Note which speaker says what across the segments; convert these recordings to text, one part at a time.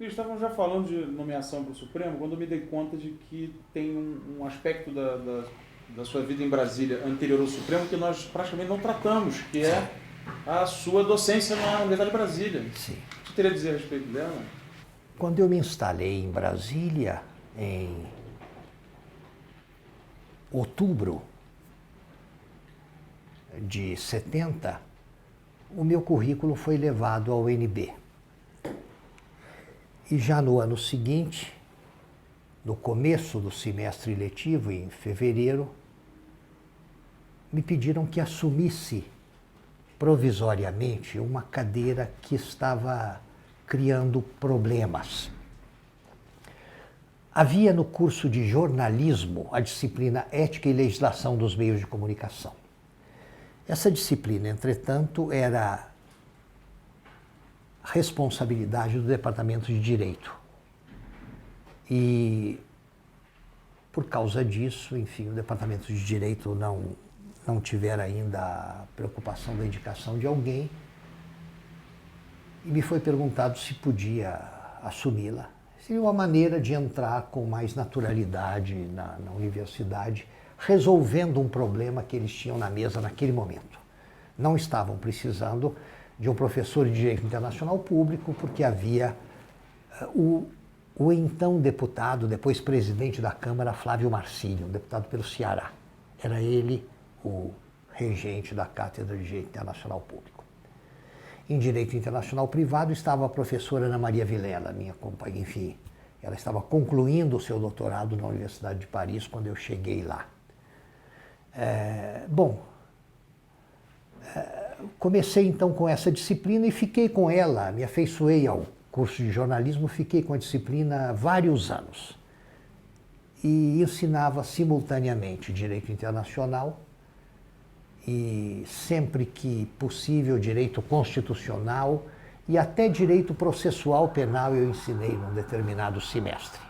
Speaker 1: Estávamos já falando de nomeação para o Supremo, quando eu me dei conta de que tem um aspecto da sua vida em Brasília anterior ao Supremo que nós praticamente não tratamos, que é a sua docência na Universidade de Brasília.
Speaker 2: Sim.
Speaker 1: O que você teria a dizer a respeito dela?
Speaker 2: Quando eu me instalei em Brasília, em outubro de 70, o meu currículo foi levado ao UNB. E já no ano seguinte, no começo do semestre letivo, em fevereiro, me pediram que assumisse provisoriamente uma cadeira que estava criando problemas. Havia no curso de jornalismo a disciplina Ética e Legislação dos Meios de Comunicação. Essa disciplina, entretanto, era responsabilidade do Departamento de Direito. E, por causa disso, enfim, o Departamento de Direito não tiver ainda a preocupação da indicação de alguém, e me foi perguntado se podia assumi-la. Seria uma maneira de entrar com mais naturalidade na universidade, resolvendo um problema que eles tinham na mesa naquele momento. Não estavam precisando de um professor de Direito Internacional Público, porque havia o então deputado, depois presidente da Câmara, Flávio Marcílio, um deputado pelo Ceará. Era ele o regente da Cátedra de Direito Internacional Público. Em Direito Internacional Privado estava a professora Ana Maria Vilela, minha companheira, enfim. Ela estava concluindo o seu doutorado na Universidade de Paris quando eu cheguei lá. Comecei então com essa disciplina e fiquei com ela, me afeiçoei ao curso de jornalismo, fiquei com a disciplina vários anos. E ensinava simultaneamente Direito Internacional e, sempre que possível, Direito Constitucional e até Direito Processual Penal eu ensinei num determinado semestre.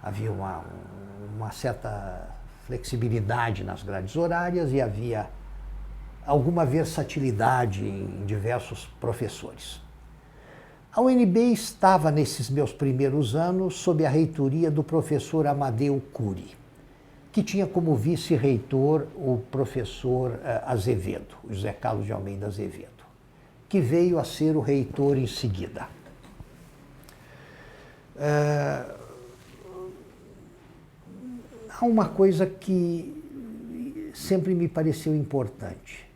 Speaker 2: Havia uma certa flexibilidade nas grades horárias e havia alguma versatilidade em diversos professores. A UNB estava, nesses meus primeiros anos, sob a reitoria do professor Amadeu Cury, que tinha como vice-reitor o professor Azevedo, José Carlos de Almeida Azevedo, que veio a ser o reitor em seguida. Há uma coisa que sempre me pareceu importante.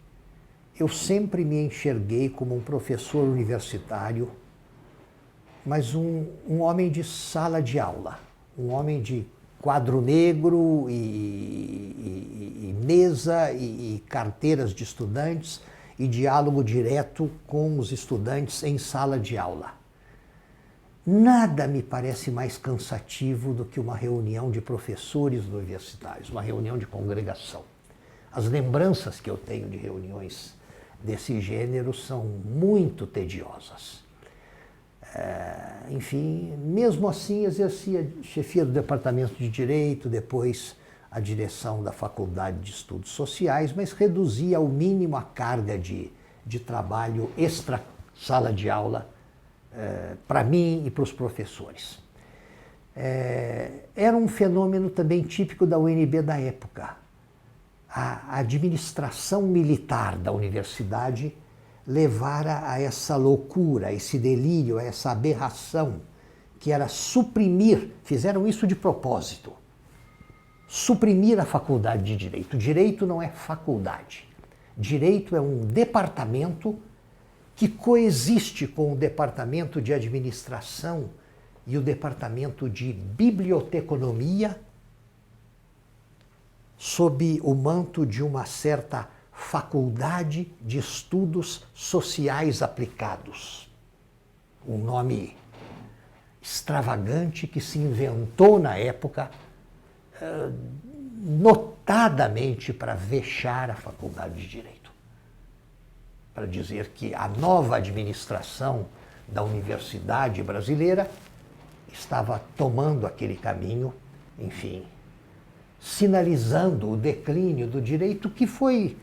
Speaker 2: Eu sempre me enxerguei como um professor universitário, mas um homem de sala de aula, um homem de quadro negro e mesa e carteiras de estudantes e diálogo direto com os estudantes em sala de aula. Nada me parece mais cansativo do que uma reunião de professores universitários, uma reunião de congregação. As lembranças que eu tenho de reuniões desse gênero são muito tediosas. Enfim, mesmo assim exercia chefia do Departamento de Direito, depois a direção da Faculdade de Estudos Sociais, mas reduzia ao mínimo a carga de trabalho extra-sala de aula para mim e para os professores. Era um fenômeno também típico da UNB da época. A administração militar da universidade levara a essa loucura, a esse delírio, a essa aberração, que era suprimir, fizeram isso de propósito, suprimir a faculdade de Direito. Direito não é faculdade. Direito é um departamento que coexiste com o departamento de administração e o departamento de biblioteconomia, sob o manto de uma certa Faculdade de Estudos Sociais Aplicados. Um nome extravagante que se inventou na época, notadamente para vexar a Faculdade de Direito. Para dizer que a nova administração da universidade brasileira estava tomando aquele caminho, enfim, sinalizando o declínio do direito que foi,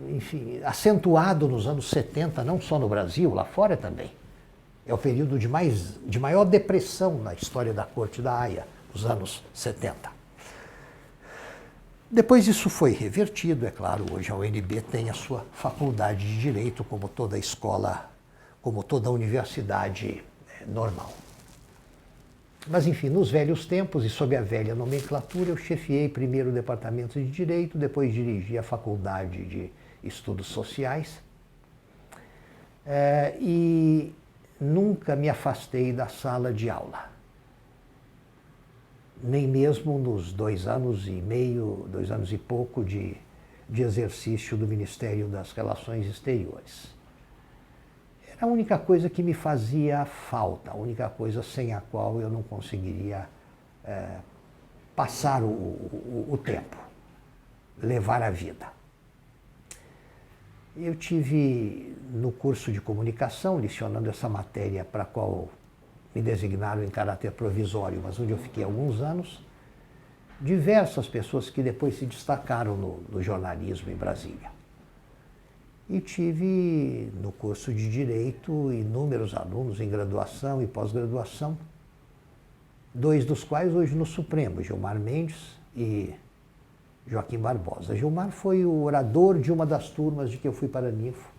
Speaker 2: enfim, acentuado nos anos 70, não só no Brasil, lá fora também. É o período de maior depressão na história da Corte da Haia, os anos 70. Depois isso foi revertido, é claro, hoje a UNB tem a sua faculdade de Direito, como toda escola, como toda universidade normal. Mas, enfim, nos velhos tempos e sob a velha nomenclatura, eu chefiei primeiro o departamento de Direito, depois dirigi a Faculdade de Estudos Sociais e nunca me afastei da sala de aula. Nem mesmo nos 2 anos e meio, 2 anos e pouco de exercício do Ministério das Relações Exteriores. Era a única coisa que me fazia falta, a única coisa sem a qual eu não conseguiria passar o tempo, levar a vida. Eu tive no curso de comunicação, licionando essa matéria para a qual me designaram em caráter provisório, mas onde eu fiquei alguns anos, diversas pessoas que depois se destacaram no jornalismo em Brasília. E tive no curso de Direito inúmeros alunos em graduação e pós-graduação, 2 dos quais hoje no Supremo, Gilmar Mendes e Joaquim Barbosa. Gilmar foi o orador de uma das turmas de que eu fui paraninfo.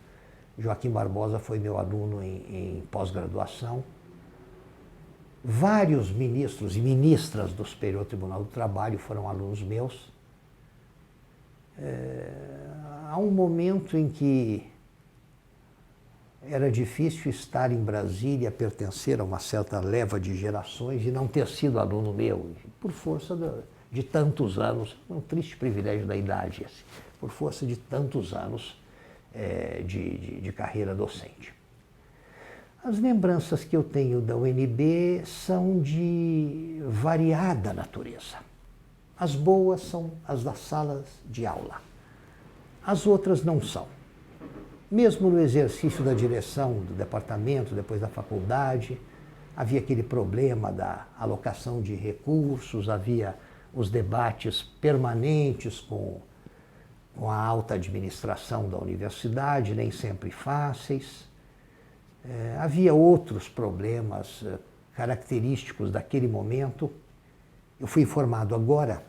Speaker 2: Joaquim Barbosa foi meu aluno em pós-graduação. Vários ministros e ministras do Superior Tribunal do Trabalho foram alunos meus. Há um momento em que era difícil estar em Brasília, pertencer a uma certa leva de gerações e não ter sido aluno meu, por força de tantos anos, um triste privilégio da idade esse, por força de tantos anos de carreira docente. As lembranças que eu tenho da UNB são de variada natureza. As boas são as das salas de aula. As outras não são. Mesmo no exercício da direção do departamento, depois da faculdade, havia aquele problema da alocação de recursos, havia os debates permanentes com a alta administração da universidade, nem sempre fáceis. Havia outros problemas característicos daquele momento. Eu fui informado agora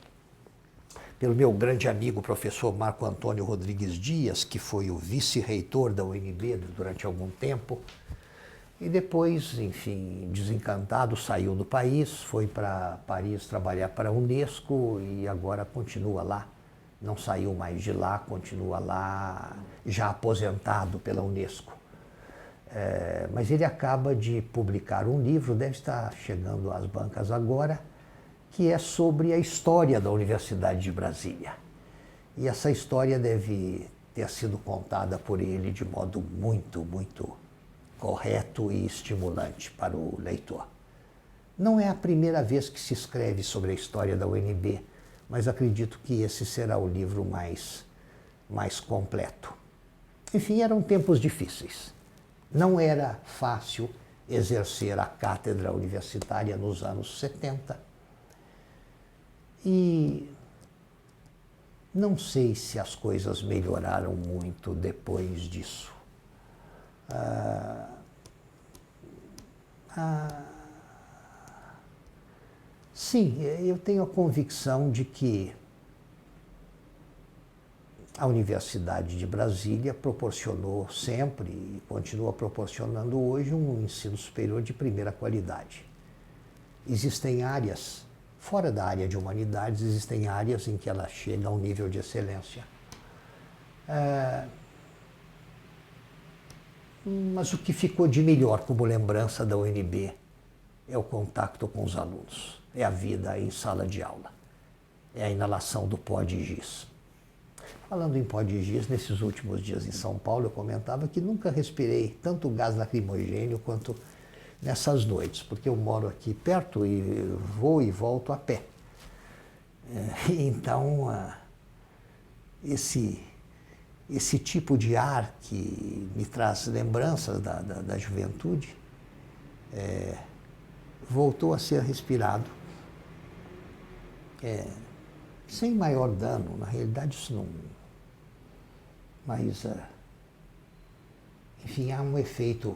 Speaker 2: pelo meu grande amigo, professor Marco Antônio Rodrigues Dias, que foi o vice-reitor da UNB durante algum tempo, e depois, enfim, desencantado, saiu do país, foi para Paris trabalhar para a Unesco e agora continua lá. Não saiu mais de lá, continua lá, já aposentado pela Unesco. Mas ele acaba de publicar um livro, deve estar chegando às bancas agora, que é sobre a história da Universidade de Brasília. E essa história deve ter sido contada por ele de modo muito, muito correto e estimulante para o leitor. Não é a primeira vez que se escreve sobre a história da UNB, mas acredito que esse será o livro mais completo. Enfim, eram tempos difíceis. Não era fácil exercer a cátedra universitária nos anos 70. E não sei se as coisas melhoraram muito depois disso. Sim, eu tenho a convicção de que a Universidade de Brasília proporcionou sempre e continua proporcionando hoje um ensino superior de primeira qualidade. Existem áreas, fora da área de humanidades, existem áreas em que ela chega a um nível de excelência. Mas o que ficou de melhor como lembrança da UNB é o contato com os alunos, é a vida em sala de aula, é a inalação do pó de giz. Falando em pó de giz, nesses últimos dias em São Paulo, eu comentava que nunca respirei tanto gás lacrimogêneo quanto nessas noites, porque eu moro aqui perto e vou e volto a pé. Então, esse tipo de ar que me traz lembranças da juventude voltou a ser respirado sem maior dano. Na realidade, isso não... Mas, enfim, há um efeito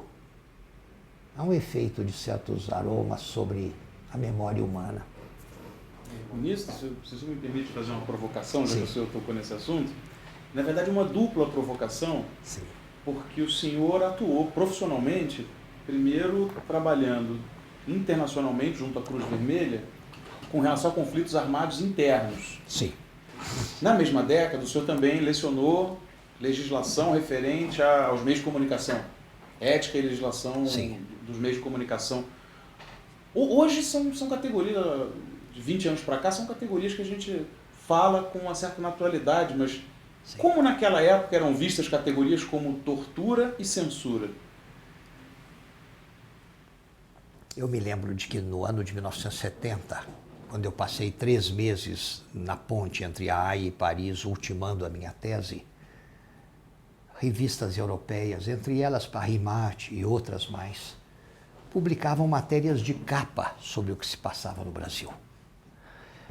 Speaker 2: há um efeito de certos aromas sobre a memória humana.
Speaker 1: Nisso, se você me permite fazer uma provocação, já
Speaker 2: Sim.
Speaker 1: que o senhor tocou nesse assunto, na verdade uma dupla provocação,
Speaker 2: Sim.
Speaker 1: porque o senhor atuou profissionalmente, primeiro trabalhando internacionalmente junto à Cruz Vermelha, com relação a conflitos armados internos.
Speaker 2: Sim.
Speaker 1: Na mesma década, o senhor também lecionou legislação referente aos meios de comunicação, ética e legislação
Speaker 2: Sim.
Speaker 1: dos meios de comunicação. Hoje são categorias, de 20 anos para cá, são categorias que a gente fala com uma certa naturalidade, mas
Speaker 2: Sim.
Speaker 1: como naquela época eram vistas categorias como tortura e censura?
Speaker 2: Eu me lembro de que no ano de 1970, quando eu passei 3 meses na ponte entre a Haia e Paris, ultimando a minha tese, revistas europeias, entre elas Paris Match e outras mais, publicavam matérias de capa sobre o que se passava no Brasil.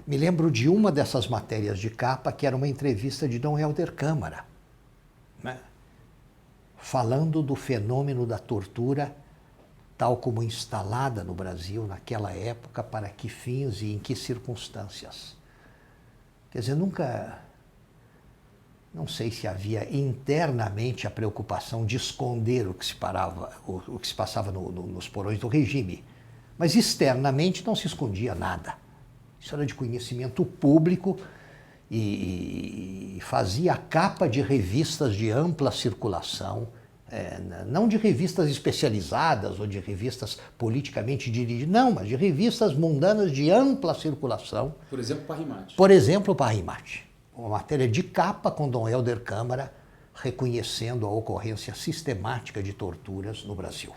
Speaker 2: Me lembro de uma dessas matérias de capa que era uma entrevista de Dom Helder Câmara, né? Falando do fenômeno da tortura tal como instalada no Brasil naquela época, para que fins e em que circunstâncias. Quer dizer, não sei se havia internamente a preocupação de esconder o que se passava nos porões do regime, mas externamente não se escondia nada. Isso era de conhecimento público e fazia capa de revistas de ampla circulação, não de revistas especializadas ou de revistas politicamente dirigidas, não, mas de revistas mundanas de ampla circulação.
Speaker 1: Por exemplo, Paris Match.
Speaker 2: Por exemplo, Paris Match. Uma matéria de capa com Dom Helder Câmara reconhecendo a ocorrência sistemática de torturas no Brasil.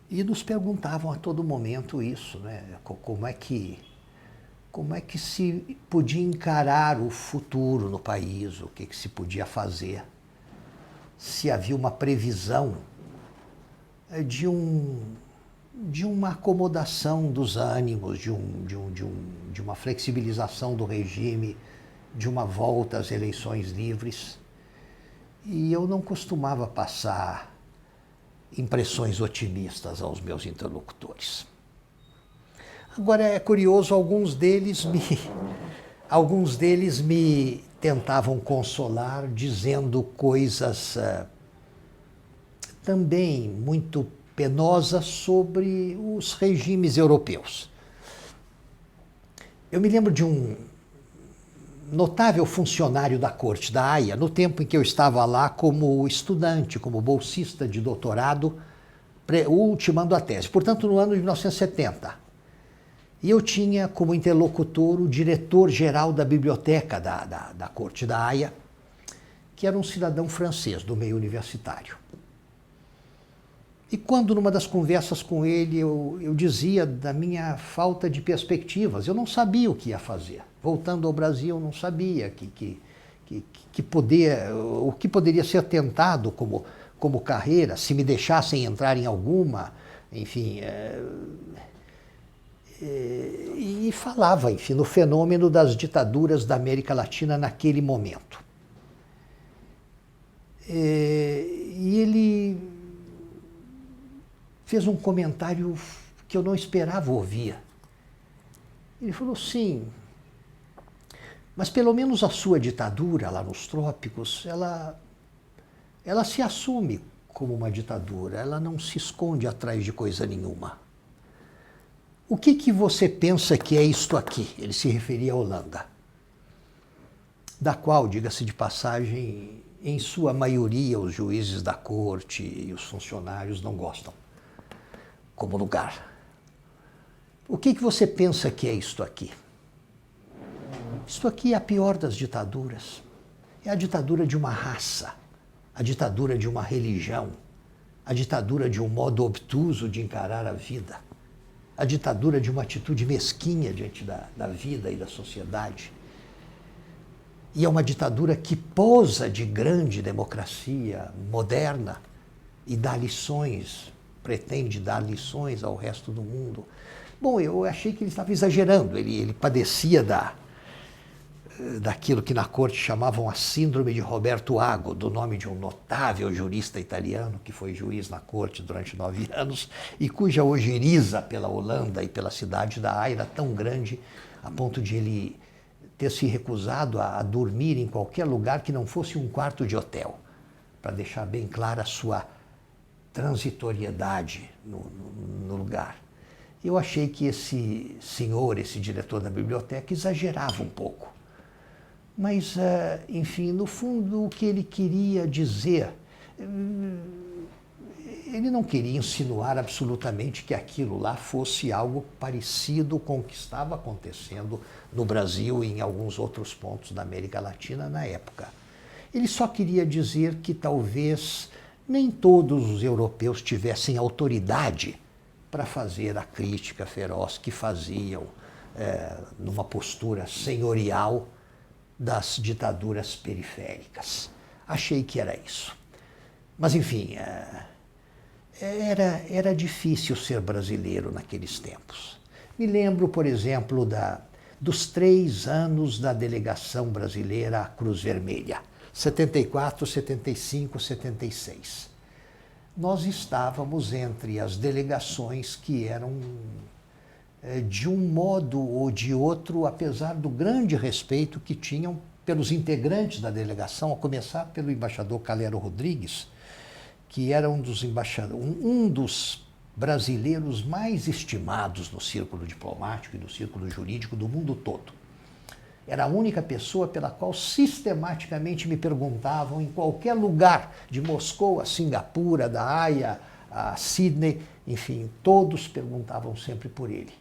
Speaker 2: E nos perguntavam a todo momento isso, né? Como é que se podia encarar o futuro no país, o que se podia fazer, se havia uma previsão de uma acomodação dos ânimos, de uma flexibilização do regime, de uma volta às eleições livres. E eu não costumava passar impressões otimistas aos meus interlocutores. Agora é curioso, alguns deles me tentavam consolar dizendo coisas também muito penosas sobre os regimes europeus. Eu me lembro de um notável funcionário da Corte da Haia, no tempo em que eu estava lá como estudante, como bolsista de doutorado, ultimando a tese, portanto no ano de 1970. E eu tinha como interlocutor o diretor-geral da biblioteca da Corte da Haia, que era um cidadão francês do meio universitário. E quando, numa das conversas com ele, eu dizia da minha falta de perspectivas, eu não sabia o que ia fazer. Voltando ao Brasil, eu não sabia o que poderia ser tentado como carreira, se me deixassem entrar em alguma, enfim. E falava, enfim, no fenômeno das ditaduras da América Latina naquele momento. E ele fez um comentário que eu não esperava ouvir. Ele falou, sim, mas pelo menos a sua ditadura lá nos trópicos, ela se assume como uma ditadura, ela não se esconde atrás de coisa nenhuma. O que você pensa que é isto aqui? Ele se referia à Holanda, da qual, diga-se de passagem, em sua maioria os juízes da corte e os funcionários não gostam como lugar. O que você pensa que é isto aqui? Isto aqui é a pior das ditaduras. É a ditadura de uma raça, a ditadura de uma religião, a ditadura de um modo obtuso de encarar a vida, a ditadura de uma atitude mesquinha diante da vida e da sociedade. E é uma ditadura que posa de grande democracia moderna e dá lições, pretende dar lições ao resto do mundo. Bom, eu achei que ele estava exagerando, ele padecia daquilo que na corte chamavam a síndrome de Roberto Ago, do nome de um notável jurista italiano que foi juiz na corte durante 9 anos e cuja ojeriza pela Holanda e pela cidade da Haia era tão grande a ponto de ele ter se recusado a dormir em qualquer lugar que não fosse um quarto de hotel, para deixar bem clara a sua transitoriedade no lugar. Eu achei que esse senhor, esse diretor da biblioteca, exagerava um pouco. Mas, enfim, no fundo, o que ele queria dizer, ele não queria insinuar absolutamente que aquilo lá fosse algo parecido com o que estava acontecendo no Brasil e em alguns outros pontos da América Latina na época. Ele só queria dizer que talvez nem todos os europeus tivessem autoridade para fazer a crítica feroz que faziam numa postura senhorial das ditaduras periféricas. Achei que era isso. Mas, enfim, era difícil ser brasileiro naqueles tempos. Me lembro, por exemplo, dos 3 anos da delegação brasileira à Cruz Vermelha, 74, 75, 76. Nós estávamos entre as delegações que eram, de um modo ou de outro, apesar do grande respeito que tinham pelos integrantes da delegação, a começar pelo embaixador Calero Rodrigues, que era um dos brasileiros mais estimados no círculo diplomático e no círculo jurídico do mundo todo. Era a única pessoa pela qual sistematicamente me perguntavam em qualquer lugar, de Moscou a Singapura, da Haia a Sydney, enfim, todos perguntavam sempre por ele.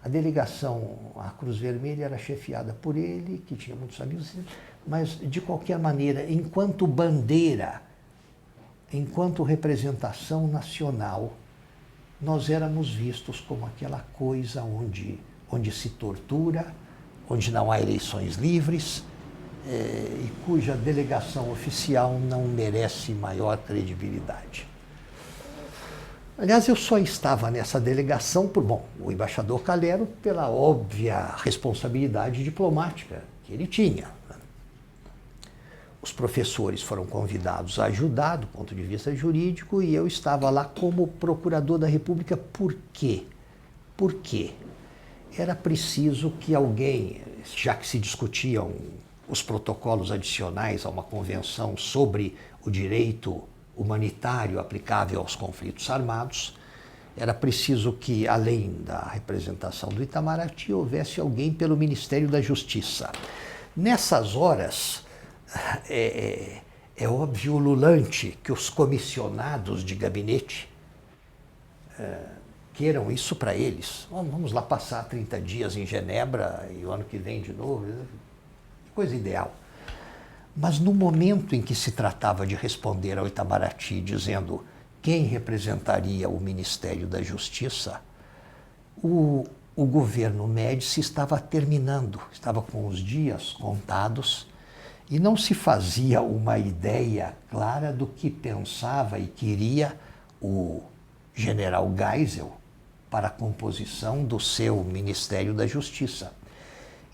Speaker 2: A delegação à Cruz Vermelha era chefiada por ele, que tinha muitos amigos, mas, de qualquer maneira, enquanto bandeira, enquanto representação nacional, nós éramos vistos como aquela coisa onde se tortura, onde não há eleições livres e cuja delegação oficial não merece maior credibilidade. Aliás, eu só estava nessa delegação o embaixador Calero, pela óbvia responsabilidade diplomática que ele tinha. Os professores foram convidados a ajudar do ponto de vista jurídico e eu estava lá como procurador da República. Por quê? Por quê? Era preciso que alguém, já que se discutiam os protocolos adicionais a uma convenção sobre o direito humanitário aplicável aos conflitos armados, era preciso que, além da representação do Itamaraty, houvesse alguém pelo Ministério da Justiça. Nessas horas, é óbvio ululante que os comissionados de gabinete queiram isso para eles. Vamos lá passar 30 dias em Genebra e o ano que vem de novo. Coisa ideal. Mas no momento em que se tratava de responder ao Itamaraty dizendo quem representaria o Ministério da Justiça, o governo Médici estava terminando, estava com os dias contados e não se fazia uma ideia clara do que pensava e queria o general Geisel para a composição do seu Ministério da Justiça.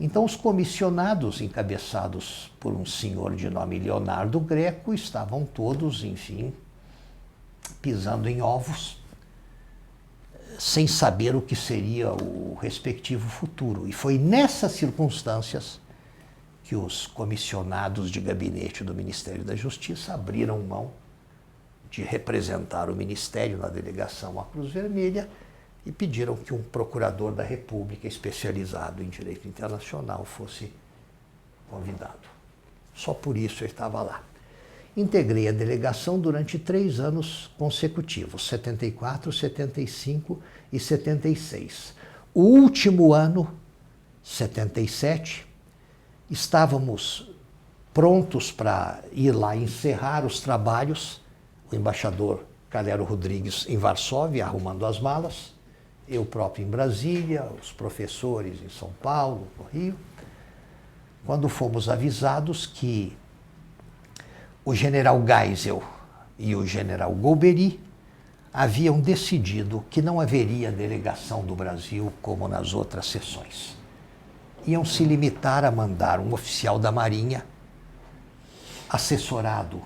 Speaker 2: Então, os comissionados, encabeçados por um senhor de nome Leonardo Greco, estavam todos, enfim, pisando em ovos, sem saber o que seria o respectivo futuro. E foi nessas circunstâncias que os comissionados de gabinete do Ministério da Justiça abriram mão de representar o Ministério na delegação à Cruz Vermelha e pediram que um procurador da República especializado em direito internacional fosse convidado. Só por isso eu estava lá. Integrei a delegação durante 3 anos consecutivos, 74, 75 e 76. O último ano, 77, estávamos prontos para ir lá encerrar os trabalhos, o embaixador Calero Rodrigues em Varsóvia, arrumando as malas, eu próprio em Brasília, os professores em São Paulo, no Rio, quando fomos avisados que o general Geisel e o general Golbery haviam decidido que não haveria delegação do Brasil como nas outras sessões. iam se limitar a mandar um oficial da Marinha, assessorado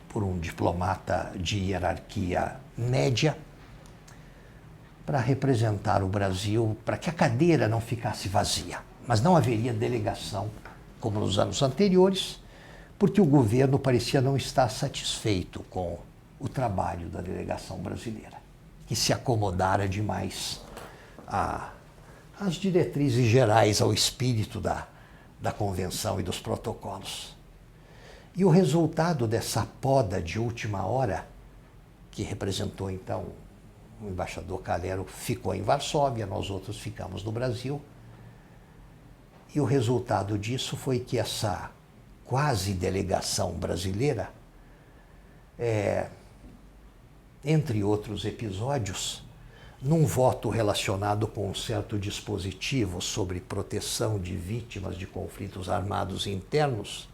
Speaker 2: por um diplomata de hierarquia média, para representar o Brasil, para que a cadeira não ficasse vazia. Mas não haveria delegação, como nos anos anteriores, porque o governo parecia não estar satisfeito com o trabalho da delegação brasileira, que se acomodara demais às diretrizes gerais, ao espírito da convenção e dos protocolos. E o resultado dessa poda de última hora, que representou então o embaixador Calero, ficou em Varsóvia, nós outros ficamos no Brasil. E o resultado disso foi que essa quase delegação brasileira, entre outros episódios, num voto relacionado com um certo dispositivo sobre proteção de vítimas de conflitos armados internos,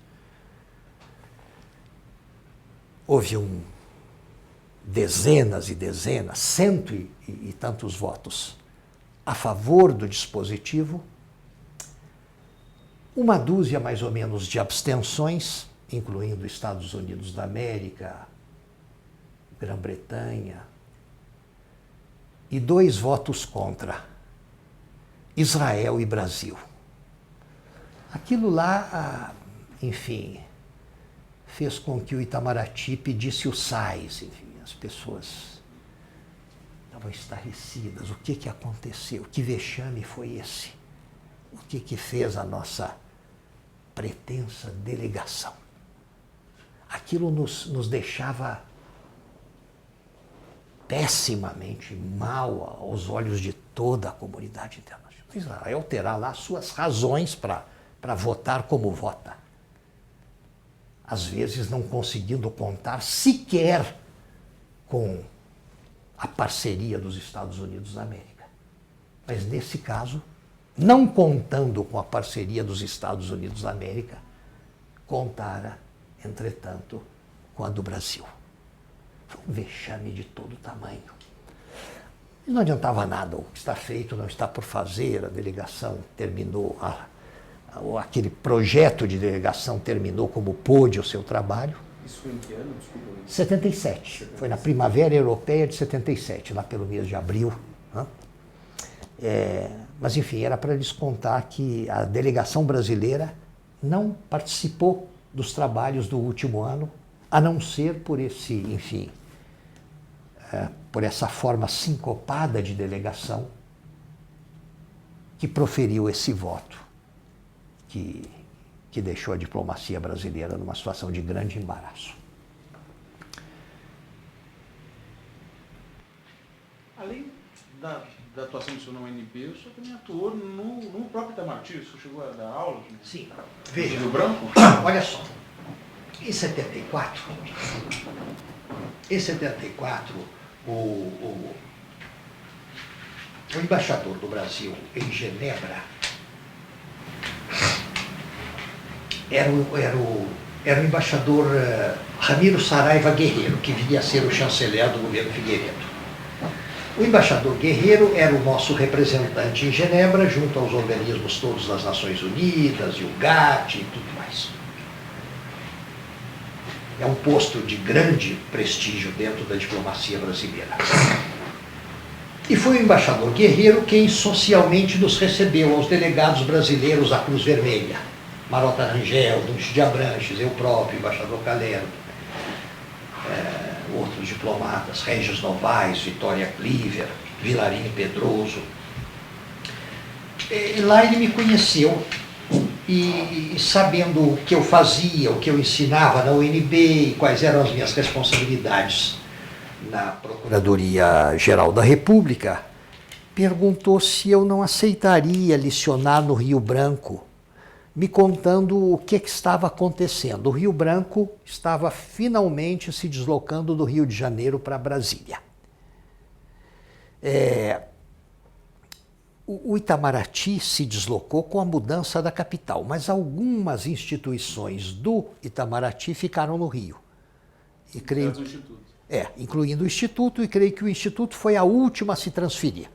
Speaker 2: houve dezenas e dezenas, cento e tantos votos a favor do dispositivo, uma dúzia mais ou menos de abstenções, incluindo Estados Unidos da América, Grã-Bretanha, e 2 votos contra, Israel e Brasil. Aquilo lá, enfim, fez com que o Itamaraty pedisse o sais, enfim, as pessoas estavam estarrecidas. O que aconteceu? Que vexame foi esse? O que fez a nossa pretensa delegação? Aquilo nos deixava pessimamente mal aos olhos de toda a comunidade internacional. Israel terá lá suas razões para votar como vota. Às vezes não conseguindo contar sequer com a parceria dos Estados Unidos da América. Mas nesse caso, não contando com a parceria dos Estados Unidos da América, contara, entretanto, com a do Brasil. Foi um vexame de todo tamanho. E não adiantava nada, o que está feito não está por fazer, a delegação terminou, aquele projeto de delegação terminou como pôde o seu trabalho.
Speaker 1: Isso foi em que ano? Desculpa.
Speaker 2: 77. Foi na Primavera Europeia de 77, lá pelo mês de abril. Né? Mas, enfim, era para lhes contar que a delegação brasileira não participou dos trabalhos do último ano, a não ser por por essa forma sincopada de delegação que proferiu esse voto, que deixou a diplomacia brasileira numa situação de grande embaraço.
Speaker 1: Além da atuação do senhor no UNB, o senhor também atuou no próprio Itamaraty. O senhor chegou a dar aulas? Né?
Speaker 2: Sim. Veja.
Speaker 1: Do Branco?
Speaker 2: Olha só. Em 74, o embaixador do Brasil em Genebra era o embaixador Ramiro Saraiva Guerreiro, que viria a ser o chanceler do governo Figueiredo. O embaixador Guerreiro era o nosso representante em Genebra, junto aos organismos todos das Nações Unidas, e o GATT e tudo mais. É um posto de grande prestígio dentro da diplomacia brasileira. E foi o embaixador Guerreiro quem socialmente nos recebeu, aos delegados brasileiros da Cruz Vermelha. Marota Rangel, Dulce de Abranches, eu próprio, embaixador Calero, outros diplomatas, Regis Novaes, Vitória Cliver, Vilarini Pedroso. E lá ele me conheceu e sabendo o que eu fazia, o que eu ensinava na UNB e quais eram as minhas responsabilidades na Procuradoria-Geral da República, perguntou se eu não aceitaria licionar no Rio Branco, me contando o que estava acontecendo. O Rio Branco estava finalmente se deslocando do Rio de Janeiro para Brasília. O Itamaraty se deslocou com a mudança da capital, mas algumas instituições do Itamaraty ficaram no Rio. E creio, incluindo o Instituto, e creio que o Instituto foi a última a se transferir.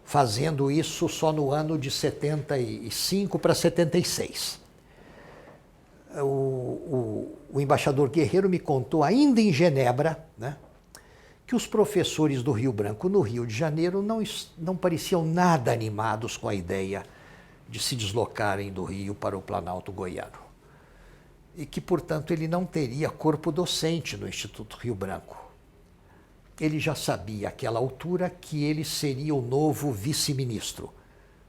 Speaker 2: fazendo isso só no ano de 75 para 76. O embaixador Guerreiro me contou, ainda em Genebra, né, que os professores do Rio Branco, no Rio de Janeiro, não pareciam nada animados com a ideia de se deslocarem do Rio para o Planalto Goiano. E que, portanto, ele não teria corpo docente no Instituto Rio Branco. Ele já sabia, àquela altura, que ele seria o novo vice-ministro.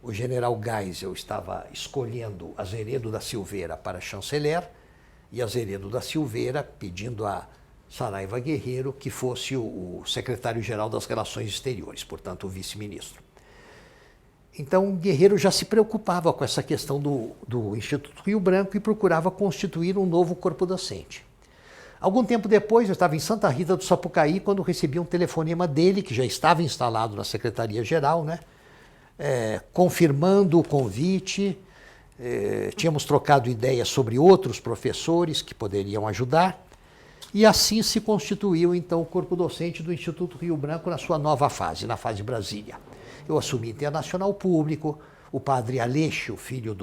Speaker 2: O general Geisel estava escolhendo Azeredo da Silveira para chanceler e Azeredo da Silveira pedindo a Saraiva Guerreiro que fosse o secretário-geral das Relações Exteriores, portanto, o vice-ministro. Então, Guerreiro já se preocupava com essa questão do Instituto Rio Branco e procurava constituir um novo corpo docente. Algum tempo depois, eu estava em Santa Rita do Sapucaí, quando recebi um telefonema dele, que já estava instalado na Secretaria-Geral, né? Confirmando o convite. Tínhamos trocado ideias sobre outros professores que poderiam ajudar. E assim se constituiu, então, o corpo docente do Instituto Rio Branco na sua nova fase, na fase Brasília. Eu assumi Internacional Público, o padre Aleixo, filho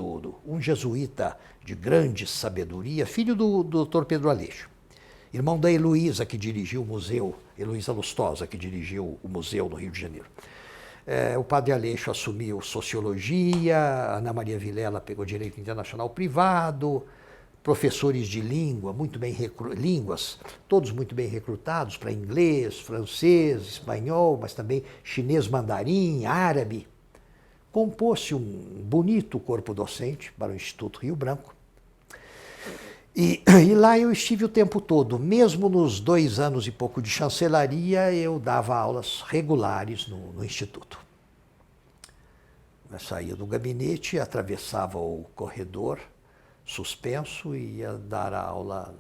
Speaker 2: um jesuíta de grande sabedoria, filho do Dr. Pedro Aleixo, irmão da Heloísa, que dirigiu o museu, Heloísa Lustosa, que dirigiu o museu no Rio de Janeiro. O padre Aleixo assumiu Sociologia, a Ana Maria Vilela pegou Direito Internacional Privado, professores de língua, línguas, todos muito bem recrutados para inglês, francês, espanhol, mas também chinês, mandarim, árabe. Compôs-se um bonito corpo docente para o Instituto Rio Branco. E lá eu estive o tempo todo, mesmo nos 2 anos e pouco de chancelaria, eu dava aulas regulares no Instituto. Eu saía do gabinete, atravessava o corredor, suspenso, e ia dar aula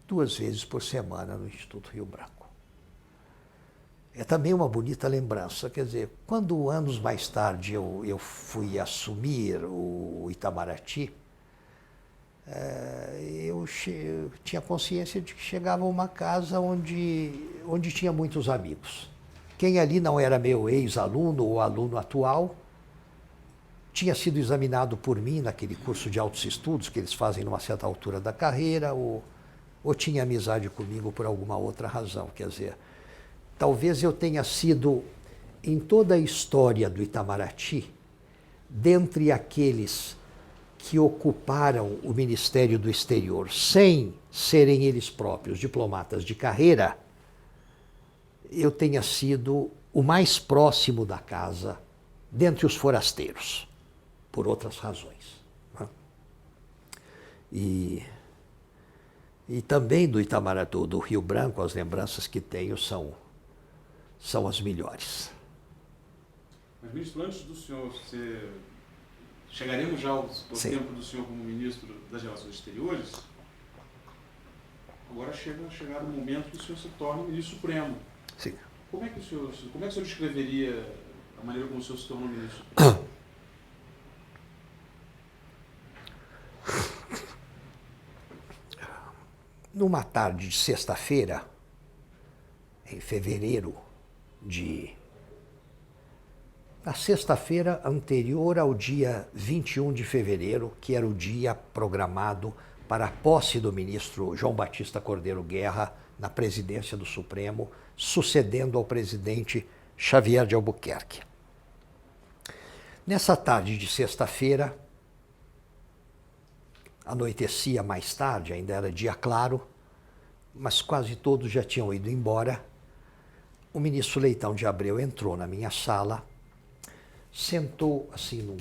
Speaker 2: 2 vezes por semana no Instituto Rio Branco. É também uma bonita lembrança, quer dizer, quando anos mais tarde eu fui assumir o Itamaraty, eu tinha consciência de que chegava a uma casa onde tinha muitos amigos. Quem ali não era meu ex-aluno ou aluno atual, tinha sido examinado por mim naquele curso de altos estudos que eles fazem numa certa altura da carreira, ou tinha amizade comigo por alguma outra razão. Quer dizer, talvez eu tenha sido, em toda a história do Itamaraty, dentre aqueles que ocuparam o Ministério do Exterior sem serem eles próprios diplomatas de carreira, eu tenha sido o mais próximo da casa dentre os forasteiros, por outras razões. Né? E também do Itamaraty, do Rio Branco, as lembranças que tenho são as melhores.
Speaker 1: Mas, ministro, antes do senhor ser... Chegaremos já ao tempo do senhor como ministro das Relações Exteriores. Agora chegar o momento que o senhor se torne ministro supremo.
Speaker 2: Sim.
Speaker 1: Como é que o senhor descreveria a maneira como o senhor se tornou ministro supremo?
Speaker 2: Numa tarde de sexta-feira, em fevereiro na sexta-feira anterior ao dia 21 de fevereiro, que era o dia programado para a posse do ministro João Batista Cordeiro Guerra na presidência do Supremo, sucedendo ao presidente Xavier de Albuquerque. Nessa tarde de sexta-feira, anoitecia mais tarde, ainda era dia claro, mas quase todos já tinham ido embora. O ministro Leitão de Abreu entrou na minha sala, sentou assim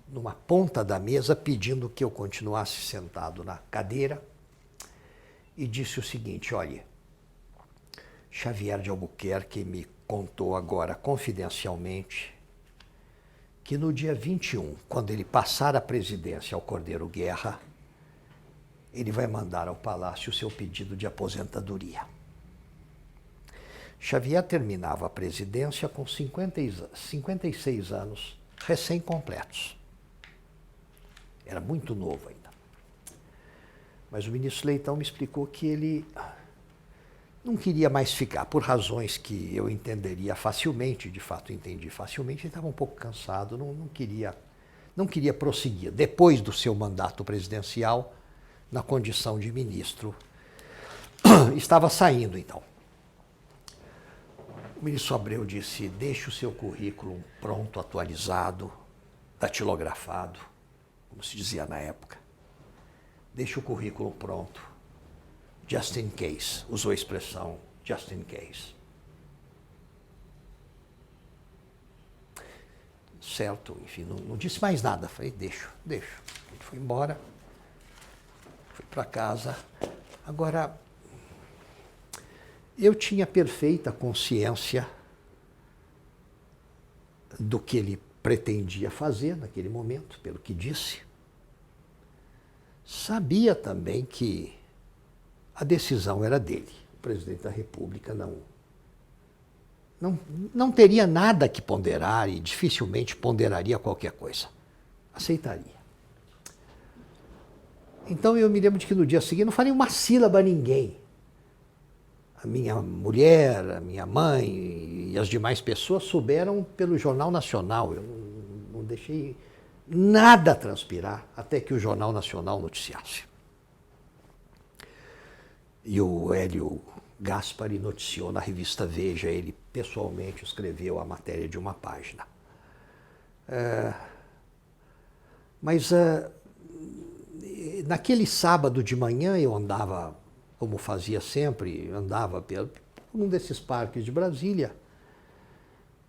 Speaker 2: numa ponta da mesa, pedindo que eu continuasse sentado na cadeira, e disse o seguinte: olha, Xavier de Albuquerque me contou agora confidencialmente que no dia 21, quando ele passar a presidência ao Cordeiro Guerra, ele vai mandar ao Palácio o seu pedido de aposentadoria. Xavier terminava a presidência com 56 anos recém-completos. Era muito novo ainda. Mas o ministro Leitão me explicou que ele não queria mais ficar, por razões que eu entenderia facilmente, de fato entendi facilmente, ele estava um pouco cansado, não queria prosseguir. Depois do seu mandato presidencial, na condição de ministro, estava saindo então. O ministro Abreu disse, deixe o seu currículo pronto, atualizado, datilografado, como se dizia na época. Deixe o currículo pronto, just in case, usou a expressão just in case. Certo, enfim, não disse mais nada, falei, deixo. Ele foi embora, foi para casa. Agora, eu tinha perfeita consciência do que ele pretendia fazer naquele momento, pelo que disse. Sabia também que a decisão era dele. O presidente da República não teria nada que ponderar e dificilmente ponderaria qualquer coisa. Aceitaria. Então eu me lembro de que no dia seguinte não falei uma sílaba a ninguém. A minha mulher, a minha mãe e as demais pessoas souberam pelo Jornal Nacional. Eu não deixei nada transpirar até que o Jornal Nacional noticiasse. E o Hélio Gaspari noticiou na revista Veja, ele pessoalmente escreveu a matéria de uma página. Mas naquele sábado de manhã eu andava, como fazia sempre, andava por um desses parques de Brasília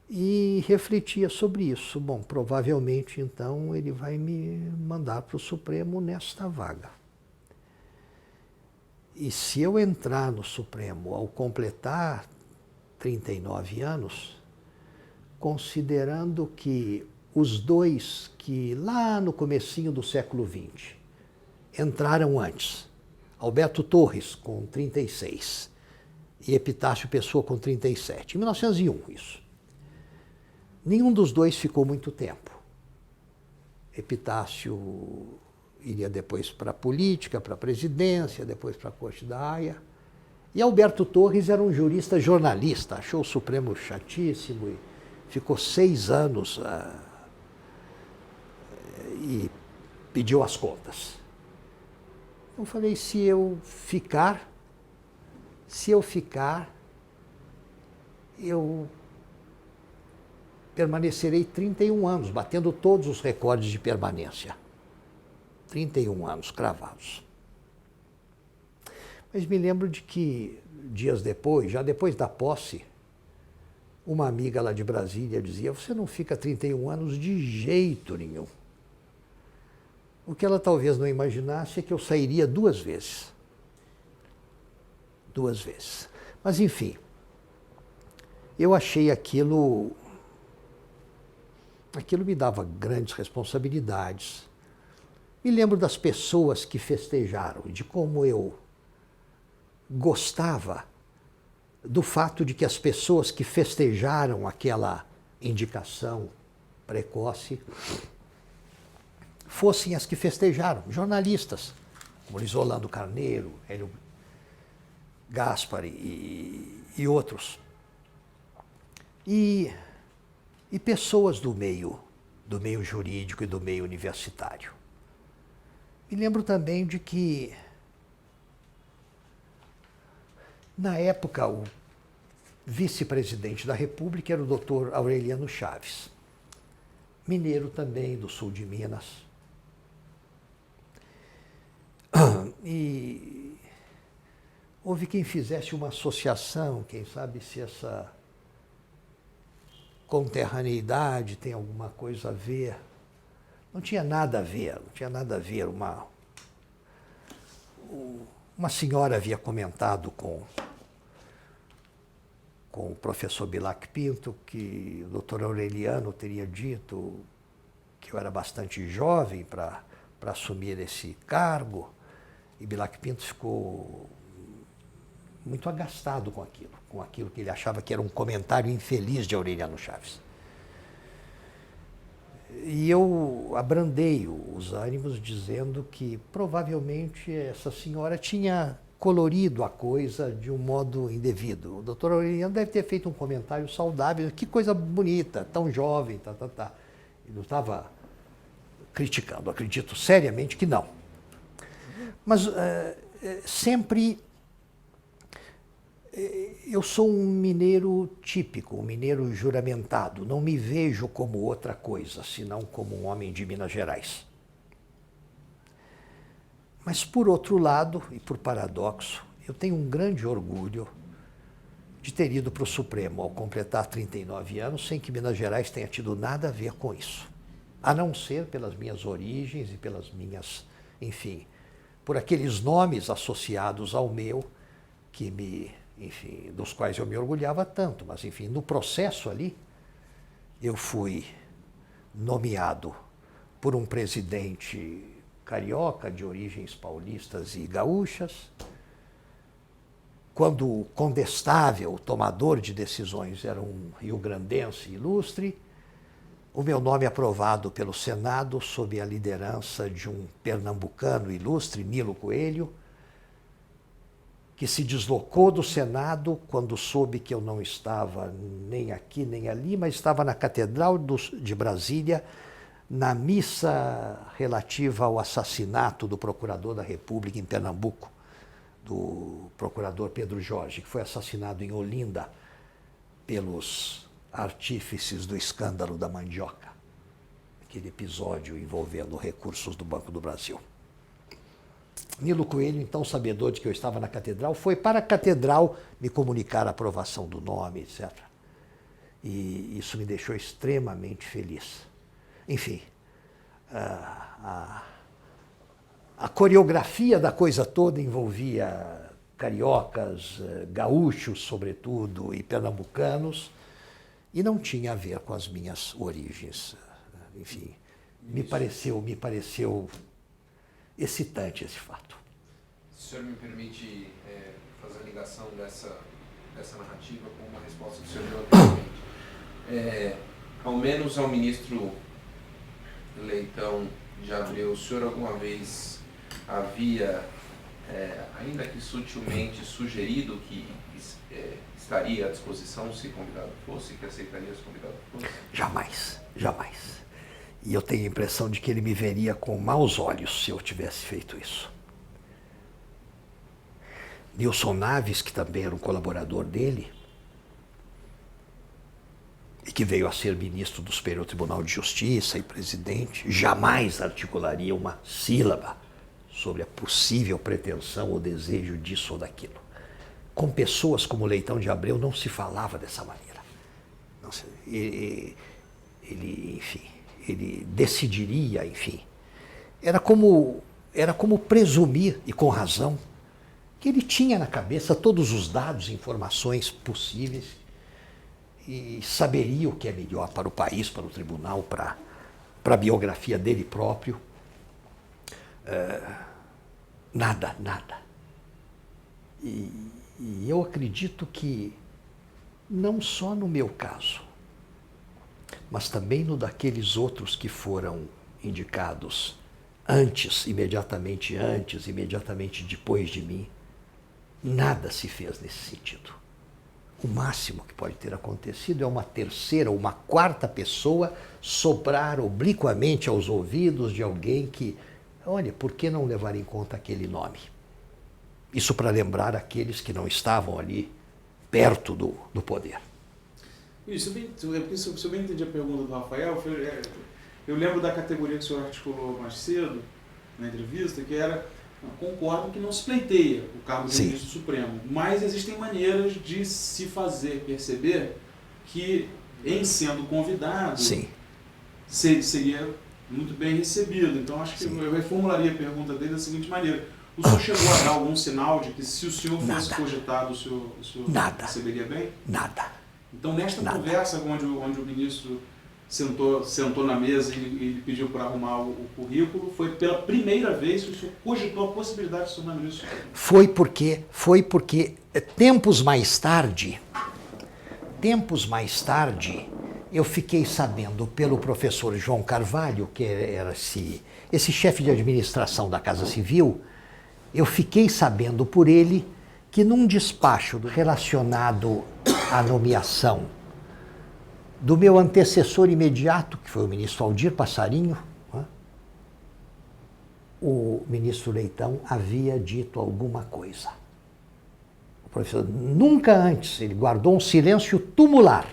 Speaker 2: e refletia sobre isso. Bom, provavelmente então ele vai me mandar para o Supremo nesta vaga. E se eu entrar no Supremo ao completar 39 anos, considerando que os dois que lá no comecinho do século XX entraram antes, Alberto Torres com 36 e Epitácio Pessoa com 37, em 1901 isso. Nenhum dos dois ficou muito tempo. Epitácio iria depois para a política, para a presidência, depois para a Corte da Haia. E Alberto Torres era um jurista jornalista, achou o Supremo chatíssimo e ficou 6 anos e pediu as contas. Eu falei, se eu ficar, eu permanecerei 31 anos, batendo todos os recordes de permanência. 31 anos cravados. Mas me lembro de que, dias depois, já depois da posse, uma amiga lá de Brasília dizia, você não fica 31 anos de jeito nenhum. O que ela talvez não imaginasse é que eu sairia 2 vezes. 2 vezes. Mas, enfim, eu achei aquilo me dava grandes responsabilidades. Me lembro das pessoas que festejaram, de como eu gostava do fato de que as pessoas que festejaram aquela indicação precoce fossem as que festejaram, jornalistas, como Isolando Carneiro, Hélio Gaspari e outros. E pessoas do meio jurídico e do meio universitário. Me lembro também de que, na época, o vice-presidente da República era o doutor Aureliano Chaves, mineiro também, do sul de Minas. E houve quem fizesse uma associação, quem sabe se essa conterraneidade tem alguma coisa a ver. Não tinha nada a ver, não tinha nada a ver. Uma senhora havia comentado com o professor Bilac Pinto que o doutor Aureliano teria dito que eu era bastante jovem para assumir esse cargo, e Bilac Pinto ficou muito agastado com aquilo que ele achava que era um comentário infeliz de Aureliano Chaves. E eu abrandei os ânimos dizendo que provavelmente essa senhora tinha colorido a coisa de um modo indevido. O doutor Aureliano deve ter feito um comentário saudável, que coisa bonita, tão jovem, tá. Ele não estava criticando, acredito seriamente que não. Mas sempre eu sou um mineiro típico, um mineiro juramentado. Não me vejo como outra coisa, senão como um homem de Minas Gerais. Mas, por outro lado, e por paradoxo, eu tenho um grande orgulho de ter ido para o Supremo ao completar 39 anos, sem que Minas Gerais tenha tido nada a ver com isso. A não ser pelas minhas origens e pelas minhas, enfim, por aqueles nomes associados ao meu, que enfim, dos quais eu me orgulhava tanto. Mas, enfim, no processo ali, eu fui nomeado por um presidente carioca, de origens paulistas e gaúchas, quando o condestável, o tomador de decisões, era um rio-grandense ilustre, o meu nome aprovado pelo Senado sob a liderança de um pernambucano ilustre, Nilo Coelho, que se deslocou do Senado quando soube que eu não estava nem aqui nem ali, mas estava na Catedral de Brasília, na missa relativa ao assassinato do procurador da República em Pernambuco, do procurador Pedro Jorge, que foi assassinado em Olinda pelos artífices do escândalo da mandioca, aquele episódio envolvendo recursos do Banco do Brasil. Nilo Coelho, então sabedor de que eu estava na catedral, foi para a catedral me comunicar a aprovação do nome, etc. E isso me deixou extremamente feliz. Enfim, a coreografia da coisa toda envolvia cariocas, gaúchos, sobretudo, e pernambucanos, e não tinha a ver com as minhas origens. Enfim, me pareceu excitante esse fato.
Speaker 3: Se o senhor me permite fazer a ligação dessa narrativa com uma resposta que o senhor deu anteriormente. Ao menos ao ministro Leitão de Abreu, o senhor alguma vez havia, ainda que sutilmente, sugerido que estaria à disposição se convidado fosse, que aceitaria se convidado fosse?
Speaker 2: Jamais, jamais. E eu tenho a impressão de que ele me veria com maus olhos se eu tivesse feito isso. Nilson Naves, que também era um colaborador dele, e que veio a ser ministro do Superior Tribunal de Justiça e presidente, jamais articularia uma sílaba sobre a possível pretensão ou desejo disso ou daquilo. Com pessoas como Leitão de Abreu não se falava dessa maneira. Não se, ele decidiria, enfim. Era como presumir, e com razão, que ele tinha na cabeça todos os dados e informações possíveis e saberia o que é melhor para o país, para o tribunal, para a biografia dele próprio. Nada. E eu acredito que, não só no meu caso, mas também no daqueles outros que foram indicados imediatamente depois de mim, nada se fez nesse sentido. O máximo que pode ter acontecido é uma terceira ou uma quarta pessoa soprar obliquamente aos ouvidos de alguém que, olha, por que não levar em conta aquele nome? Isso para lembrar aqueles que não estavam ali perto do poder.
Speaker 1: Isso, se eu bem entendi a pergunta do Rafael, eu lembro da categoria que o senhor articulou mais cedo, na entrevista, que era, concordo que não se pleiteia o cargo de ministro supremo, mas existem maneiras de se fazer perceber que, em sendo convidado, seria muito bem recebido. Então, acho que eu reformularia a pergunta dele da seguinte maneira: o senhor chegou a dar algum sinal de que, se o senhor fosse cogitado, o senhor receberia bem?
Speaker 2: Nada.
Speaker 1: Então, nesta conversa onde o ministro sentou na mesa e pediu para arrumar o currículo, foi pela primeira vez que o senhor cogitou a possibilidade de se tornar ministro? Foi
Speaker 2: porque tempos mais tarde, eu fiquei sabendo pelo professor João Carvalho, que era esse chefe de administração da Casa Civil, eu fiquei sabendo por ele que num despacho relacionado à nomeação do meu antecessor imediato, que foi o ministro Aldir Passarinho, o ministro Leitão havia dito alguma coisa. O professor nunca antes, ele guardou um silêncio tumular.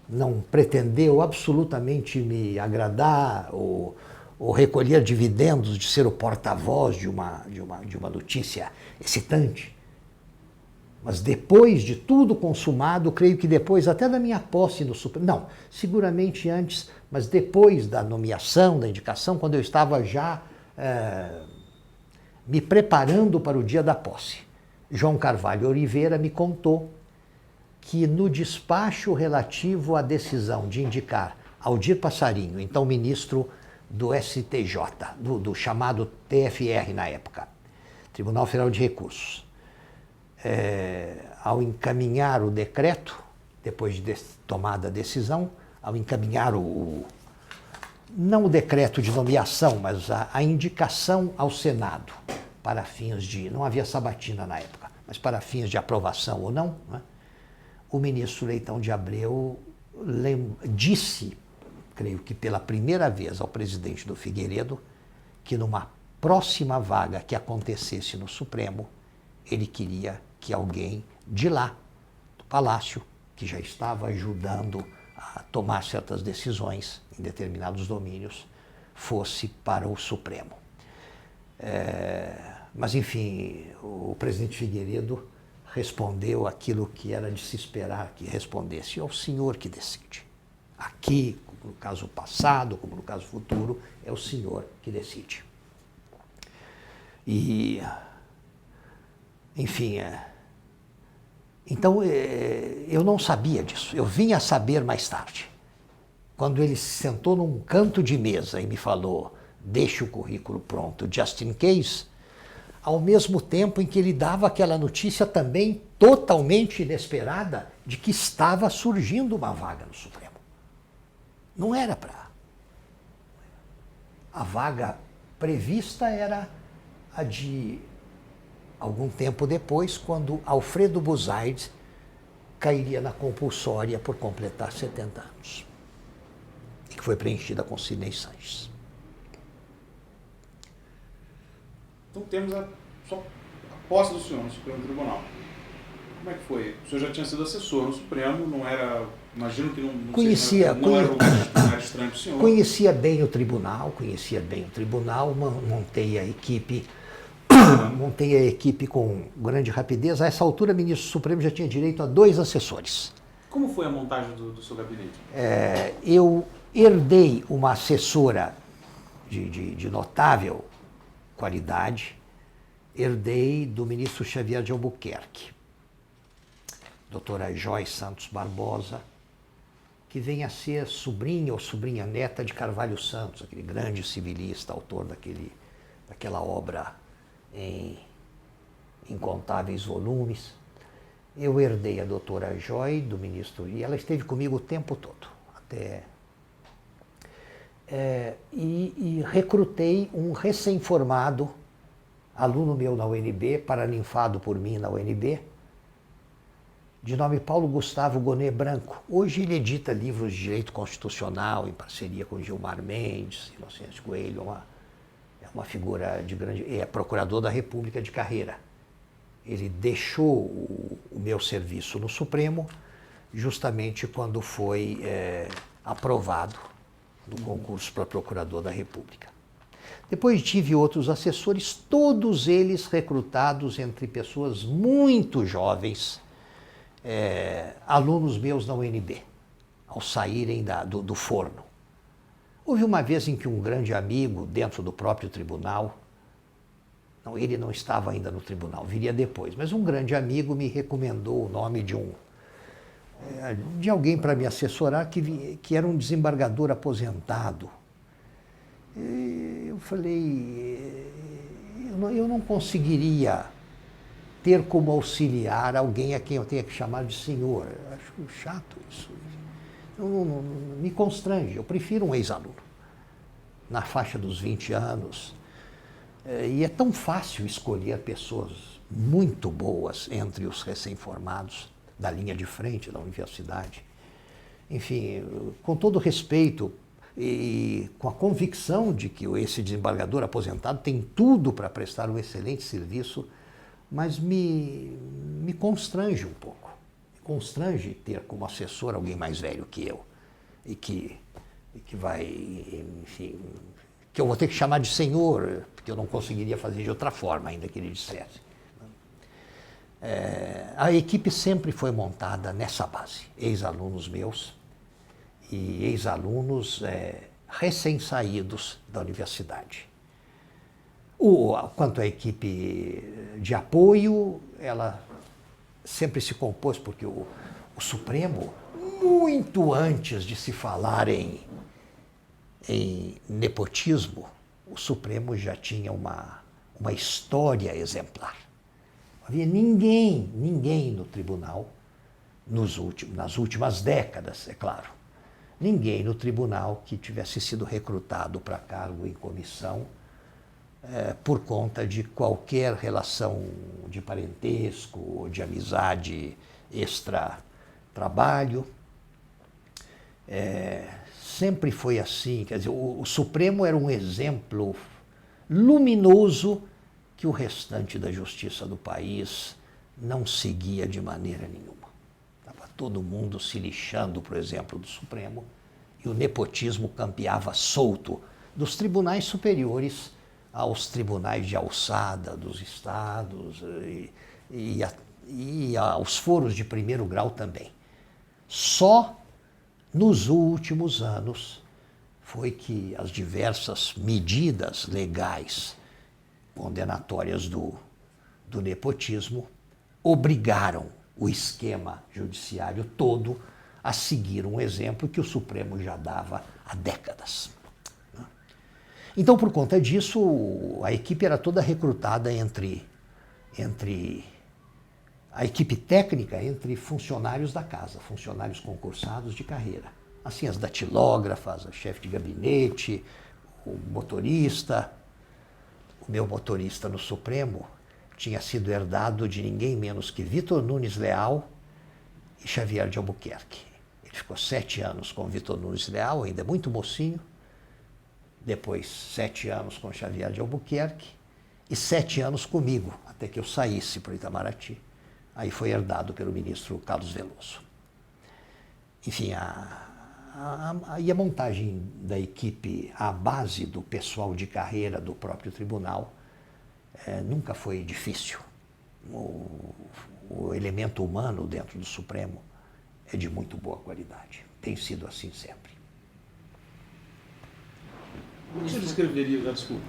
Speaker 2: Não pretendeu absolutamente me agradar ou recolher dividendos de ser o porta-voz de uma notícia excitante. Mas depois de tudo consumado, creio que depois até da minha posse no Supremo, não, seguramente antes, mas depois da nomeação, da indicação, quando eu estava já me preparando para o dia da posse, João Carvalho Oliveira me contou que no despacho relativo à decisão de indicar Aldir Passarinho, então ministro do STJ, do chamado TFR na época, Tribunal Federal de Recursos, ao encaminhar o decreto, depois de tomada a decisão, ao encaminhar não o decreto de nomeação, mas a indicação ao Senado para fins de, não havia sabatina na época, mas para fins de aprovação ou não, né? O ministro Leitão de Abreu disse, creio que pela primeira vez ao presidente do Figueiredo, que numa próxima vaga que acontecesse no Supremo, ele queria que alguém de lá, do Palácio, que já estava ajudando a tomar certas decisões em determinados domínios, fosse para o Supremo. Mas, enfim, o presidente Figueiredo respondeu aquilo que era de se esperar que respondesse: é o senhor que decide. Aqui, como no caso passado, como no caso futuro, é o senhor que decide. E, enfim, então eu não sabia disso, eu vim a saber mais tarde. Quando ele se sentou num canto de mesa e me falou: deixe o currículo pronto, just in case, ao mesmo tempo em que ele dava aquela notícia também totalmente inesperada de que estava surgindo uma vaga no Supremo. Não era para... A vaga prevista era a de algum tempo depois, quando Alfredo Buzaide cairia na compulsória por completar 70 anos. E que foi preenchida com Sidney Sanches.
Speaker 1: Então temos a posse do senhor no Supremo Tribunal. Como é que foi? O senhor já tinha sido assessor no Supremo, não era... Imagino que não era estranho para o senhor.
Speaker 2: Conhecia bem o tribunal, montei a equipe com grande rapidez. A essa altura, o ministro Supremo já tinha direito a 2 assessores.
Speaker 1: Como foi a montagem do seu gabinete?
Speaker 2: Eu herdei uma assessora de notável qualidade, herdei do ministro Xavier de Albuquerque, doutora Joyce Santos Barbosa, que vem a ser sobrinha ou sobrinha neta de Carvalho Santos, aquele grande civilista, autor daquela obra em incontáveis volumes. Eu herdei a doutora Joy do ministro, e ela esteve comigo o tempo todo, até... e recrutei um recém-formado, aluno meu na UNB, paraninfado por mim na UNB, de nome Paulo Gustavo Gonet Branco. Hoje ele edita livros de direito constitucional em parceria com Gilmar Mendes, Inocêncio Coelho, é uma figura de grande... é procurador da República de carreira. Ele deixou o meu serviço no Supremo justamente quando foi aprovado no concurso para procurador da República. Depois tive outros assessores, todos eles recrutados entre pessoas muito jovens, alunos meus da UNB, ao saírem do forno. Houve uma vez em que um grande amigo, dentro do próprio tribunal, ele não estava ainda no tribunal, viria depois, mas um grande amigo me recomendou o nome de alguém para me assessorar, que era um desembargador aposentado. Eu falei, eu não conseguiria ter como auxiliar alguém a quem eu tenha que chamar de senhor. Eu acho chato isso. Não, me constrange. Eu prefiro um ex-aluno, na faixa dos 20 anos, E é tão fácil escolher pessoas muito boas entre os recém-formados da linha de frente da universidade. Enfim, com todo respeito e com a convicção de que esse desembargador aposentado tem tudo para prestar um excelente serviço, mas me constrange um pouco. Me constrange ter como assessor alguém mais velho que eu e que vai, enfim, que eu vou ter que chamar de senhor, porque eu não conseguiria fazer de outra forma, ainda que ele dissesse. A equipe sempre foi montada nessa base, ex-alunos meus e ex-alunos recém-saídos da universidade. Quanto à equipe de apoio, ela sempre se compôs, porque o Supremo, muito antes de se falar em nepotismo, o Supremo já tinha uma história exemplar. Não havia ninguém no tribunal, nas últimas décadas, é claro, ninguém no tribunal que tivesse sido recrutado para cargo em comissão por conta de qualquer relação de parentesco ou de amizade extra-trabalho. Sempre foi assim, quer dizer, o Supremo era um exemplo luminoso que o restante da justiça do país não seguia de maneira nenhuma. Estava todo mundo se lixando, por exemplo, do Supremo, e o nepotismo campeava solto dos tribunais superiores aos tribunais de alçada dos estados e aos foros de primeiro grau também. Só nos últimos anos foi que as diversas medidas legais condenatórias do nepotismo obrigaram o esquema judiciário todo a seguir um exemplo que o Supremo já dava há décadas. Então, por conta disso, a equipe era toda recrutada entre a equipe técnica, entre funcionários da casa, funcionários concursados de carreira. Assim, as datilógrafas, a chefe de gabinete, o motorista. O meu motorista no Supremo tinha sido herdado de ninguém menos que Vitor Nunes Leal e Xavier de Albuquerque. Ele ficou 7 anos com Vitor Nunes Leal, ainda muito mocinho, depois 7 anos com Xavier de Albuquerque e 7 anos comigo, até que eu saísse para o Itamaraty. Aí foi herdado pelo ministro Carlos Veloso. Enfim, e a montagem da equipe à base do pessoal de carreira do próprio tribunal nunca foi difícil. O elemento humano dentro do Supremo é de muito boa qualidade. Tem sido assim sempre.
Speaker 1: Como é que você descreveria, desculpa,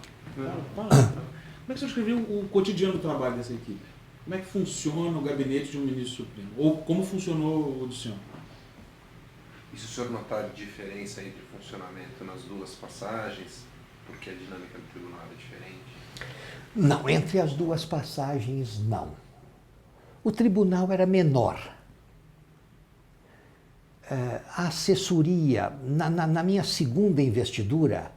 Speaker 1: como é que você descreveria o cotidiano do trabalho dessa equipe? Como é que funciona o gabinete de um ministro supremo? Ou como funcionou o do senhor?
Speaker 3: E se o senhor notar diferença entre funcionamento nas duas passagens, porque a dinâmica do tribunal é diferente?
Speaker 2: Não, entre as duas passagens, não. O tribunal era menor. A assessoria, na minha segunda investidura,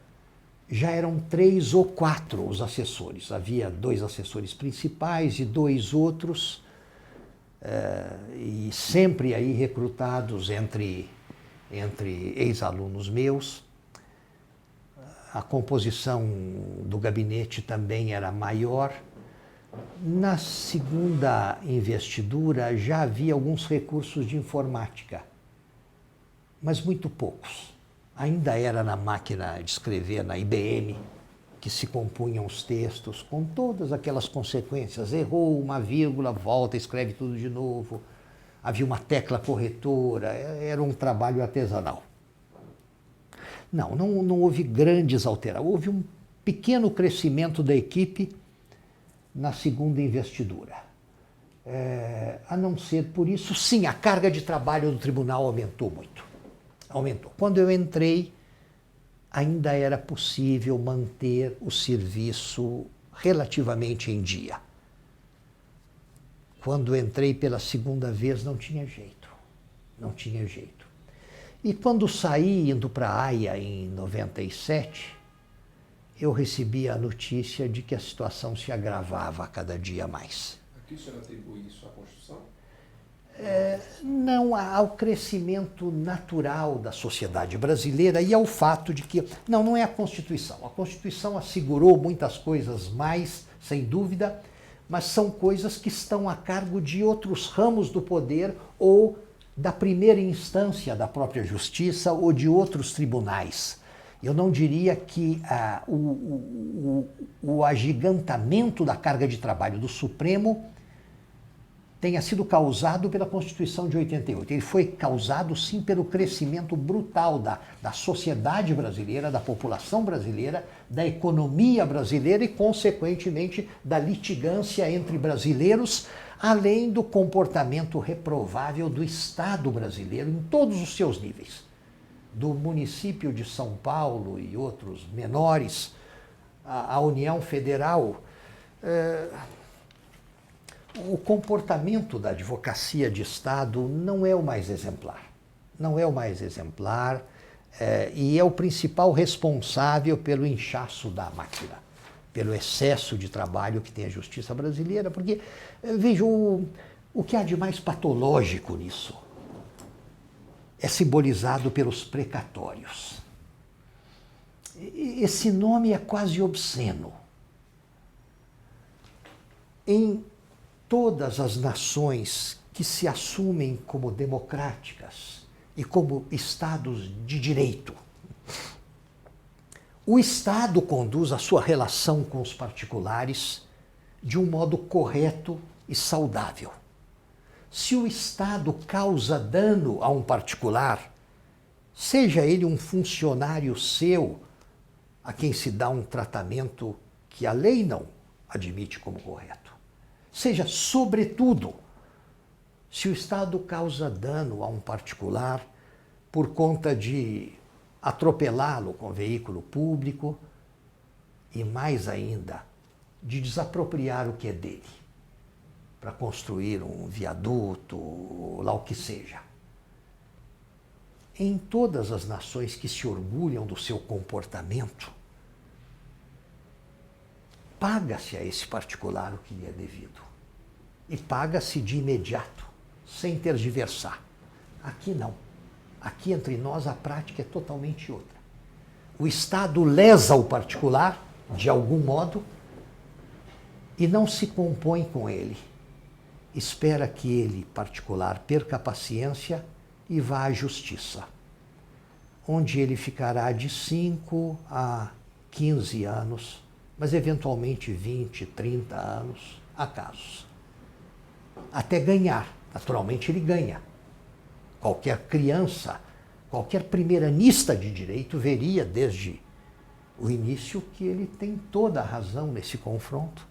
Speaker 2: já eram 3 ou 4 os assessores. Havia 2 assessores principais e 2 outros, e sempre aí recrutados entre ex-alunos meus. A composição do gabinete também era maior. Na segunda investidura já havia alguns recursos de informática, mas muito poucos. Ainda era na máquina de escrever, na IBM, que se compunham os textos, com todas aquelas consequências. Errou uma vírgula, volta, escreve tudo de novo. Havia uma tecla corretora, era um trabalho artesanal. Não houve grandes alterações. Houve um pequeno crescimento da equipe na segunda investidura. A não ser por isso, sim, a carga de trabalho do tribunal aumentou muito. Aumentou. Quando eu entrei, ainda era possível manter o serviço relativamente em dia. Quando entrei pela segunda vez, não tinha jeito. Não tinha jeito. E quando saí, indo para a Haia em 97, eu recebi a notícia de que a situação se agravava a cada dia mais.
Speaker 3: A que o senhor atribui isso à Constituição?
Speaker 2: Não ao crescimento natural da sociedade brasileira e ao fato de que... Não é a Constituição. A Constituição assegurou muitas coisas mais, sem dúvida, mas são coisas que estão a cargo de outros ramos do poder ou da primeira instância da própria justiça ou de outros tribunais. Eu não diria que o agigantamento da carga de trabalho do Supremo tenha sido causado pela Constituição de 88. Ele foi causado, sim, pelo crescimento brutal da sociedade brasileira, da população brasileira, da economia brasileira e, consequentemente, da litigância entre brasileiros, além do comportamento reprovável do Estado brasileiro em todos os seus níveis. Do município de São Paulo e outros menores, a União Federal... O comportamento da advocacia de Estado não é o mais exemplar. Não é o mais exemplar e é o principal responsável pelo inchaço da máquina, pelo excesso de trabalho que tem a justiça brasileira, porque, veja, o que há de mais patológico nisso é simbolizado pelos precatórios. Esse nome é quase obsceno. Em todas as nações que se assumem como democráticas e como estados de direito, o Estado conduz a sua relação com os particulares de um modo correto e saudável. Se o Estado causa dano a um particular, seja ele um funcionário seu, a quem se dá um tratamento que a lei não admite como correto, seja, sobretudo, se o Estado causa dano a um particular por conta de atropelá-lo com veículo público e, mais ainda, de desapropriar o que é dele para construir um viaduto, ou lá o que seja. Em todas as nações que se orgulham do seu comportamento, paga-se a esse particular o que lhe é devido. E paga-se de imediato, sem tergiversar. Aqui não. Aqui entre nós a prática é totalmente outra. O Estado lesa o particular, de algum modo, e não se compõe com ele. Espera que ele, particular, perca a paciência e vá à justiça, onde ele ficará de 5 a 15 anos, mas eventualmente 20, 30 anos, há casos. Até ganhar. Naturalmente ele ganha. Qualquer criança, qualquer primeiranista de direito veria desde o início que ele tem toda a razão nesse confronto.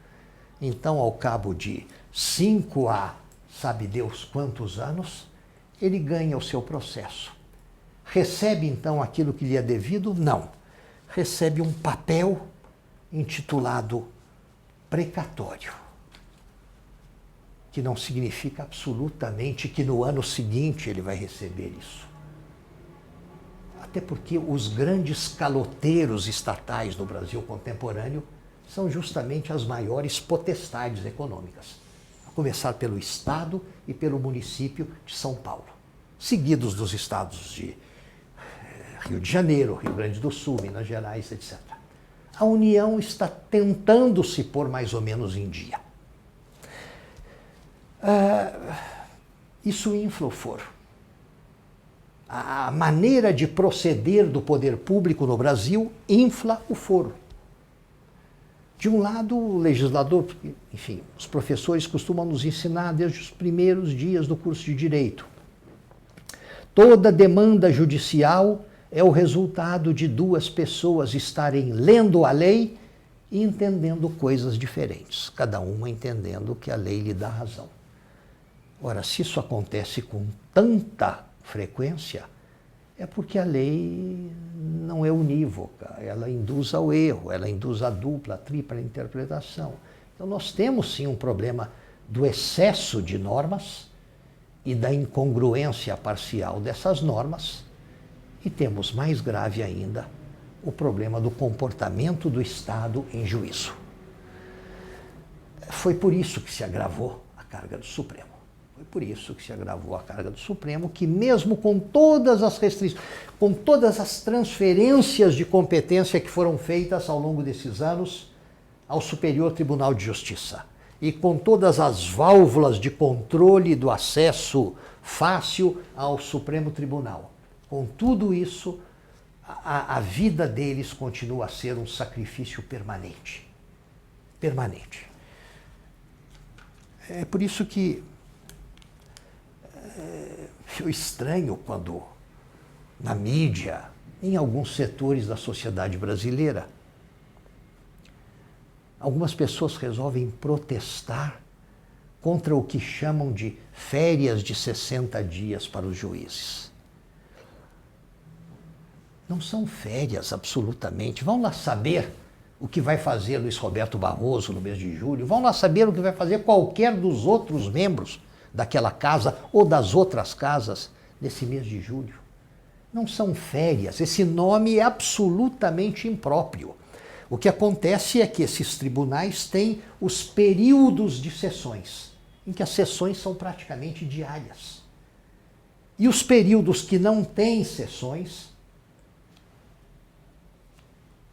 Speaker 2: Então, ao cabo de 5 a sabe Deus quantos anos, ele ganha o seu processo. Recebe então aquilo que lhe é devido? Não. Recebe um papel intitulado precatório, que não significa absolutamente que no ano seguinte ele vai receber isso. Até porque os grandes caloteiros estatais do Brasil contemporâneo são justamente as maiores potestades econômicas, a começar pelo Estado e pelo município de São Paulo, seguidos dos estados de Rio de Janeiro, Rio Grande do Sul, Minas Gerais, etc. A União está tentando se pôr mais ou menos em dia. Isso infla o foro. A maneira de proceder do poder público no Brasil infla o foro. De um lado, o legislador, enfim, os professores costumam nos ensinar desde os primeiros dias do curso de Direito. Toda demanda judicial é o resultado de duas pessoas estarem lendo a lei e entendendo coisas diferentes, cada uma entendendo que a lei lhe dá razão. Ora, se isso acontece com tanta frequência, é porque a lei não é unívoca, ela induz ao erro, ela induz a dupla, a tripla interpretação. Então nós temos sim um problema do excesso de normas e da incongruência parcial dessas normas, e temos mais grave ainda o problema do comportamento do Estado em juízo. Foi por isso que se agravou a carga do Supremo. Foi por isso que se agravou a carga do Supremo, que mesmo com todas as restrições, com todas as transferências de competência que foram feitas ao longo desses anos ao Superior Tribunal de Justiça, e com todas as válvulas de controle do acesso fácil ao Supremo Tribunal, com tudo isso, a vida deles continua a ser um sacrifício permanente. Permanente. É por isso que eu estranho quando, na mídia, em alguns setores da sociedade brasileira, algumas pessoas resolvem protestar contra o que chamam de férias de 60 dias para os juízes. Não são férias, absolutamente. Vão lá saber o que vai fazer Luiz Roberto Barroso no mês de julho, vão lá saber o que vai fazer qualquer dos outros membros daquela casa ou das outras casas nesse mês de julho. Não são férias, esse nome é absolutamente impróprio. O que acontece é que esses tribunais têm os períodos de sessões, em que as sessões são praticamente diárias. E os períodos que não têm sessões,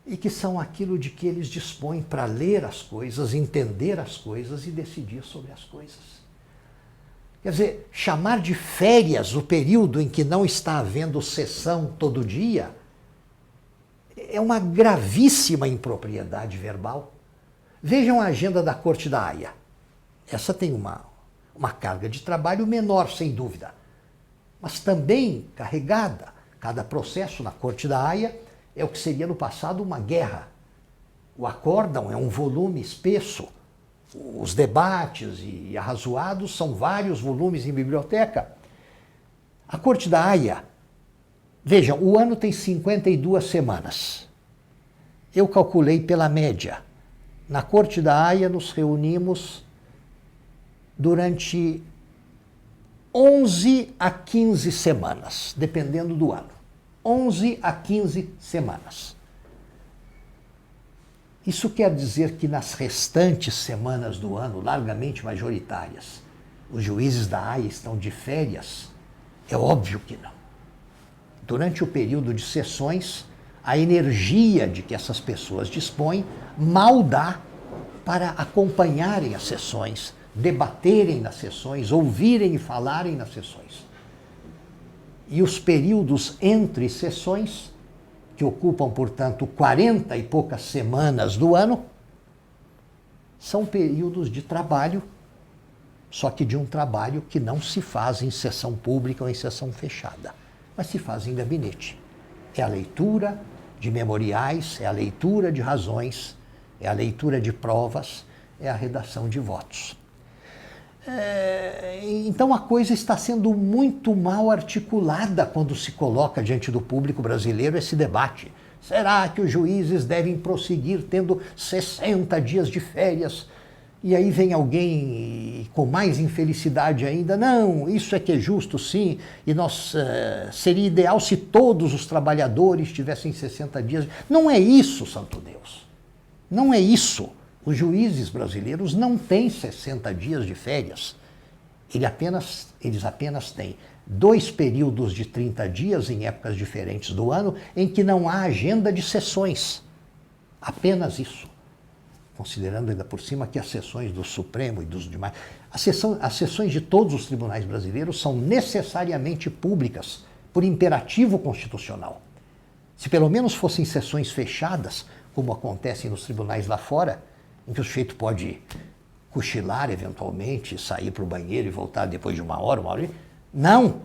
Speaker 2: e que são aquilo de que eles dispõem para ler as coisas, entender as coisas e decidir sobre as coisas. Quer dizer, chamar de férias o período em que não está havendo sessão todo dia é uma gravíssima impropriedade verbal. Vejam a agenda da Corte da Haia. Essa tem uma carga de trabalho menor, sem dúvida, mas também carregada. Cada processo na Corte da Haia é o que seria no passado uma guerra. O acórdão é um volume espesso. Os debates e arrazoados são vários volumes em biblioteca. A Corte da Haia, vejam, o ano tem 52 semanas. Eu calculei pela média. Na Corte da Haia nos reunimos durante 11 a 15 semanas, dependendo do ano. 11 a 15 semanas. Isso quer dizer que nas restantes semanas do ano, largamente majoritárias, os juízes da Haia estão de férias? É óbvio que não. Durante o período de sessões, a energia de que essas pessoas dispõem mal dá para acompanharem as sessões, debaterem nas sessões, ouvirem e falarem nas sessões. E os períodos entre sessões, que ocupam, portanto, 40 e poucas semanas do ano, são períodos de trabalho, só que de um trabalho que não se faz em sessão pública ou em sessão fechada, mas se faz em gabinete. É a leitura de memoriais, é a leitura de razões, é a leitura de provas, é a redação de votos. Então a coisa está sendo muito mal articulada quando se coloca diante do público brasileiro esse debate. Será que os juízes devem prosseguir tendo 60 dias de férias? E aí vem alguém com mais infelicidade ainda, não, isso é que é justo sim, e seria ideal se todos os trabalhadores tivessem 60 dias. Não é isso, santo Deus, não é isso. Os juízes brasileiros não têm 60 dias de férias. Eles apenas têm 2 períodos de 30 dias em épocas diferentes do ano em que não há agenda de sessões. Apenas isso. Considerando ainda por cima que as sessões do Supremo e dos demais... As sessões de todos os tribunais brasileiros são necessariamente públicas, por imperativo constitucional. Se pelo menos fossem sessões fechadas, como acontecem nos tribunais lá fora, em que o sujeito pode cochilar eventualmente, sair para o banheiro e voltar depois de uma hora e... Não.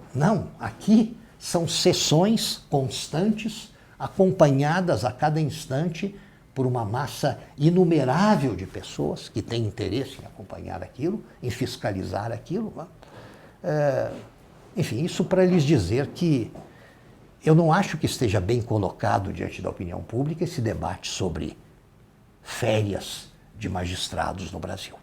Speaker 2: Aqui são sessões constantes, acompanhadas a cada instante por uma massa inumerável de pessoas que têm interesse em acompanhar aquilo, em fiscalizar aquilo. Enfim, isso para lhes dizer que eu não acho que esteja bem colocado diante da opinião pública esse debate sobre férias de magistrados no Brasil.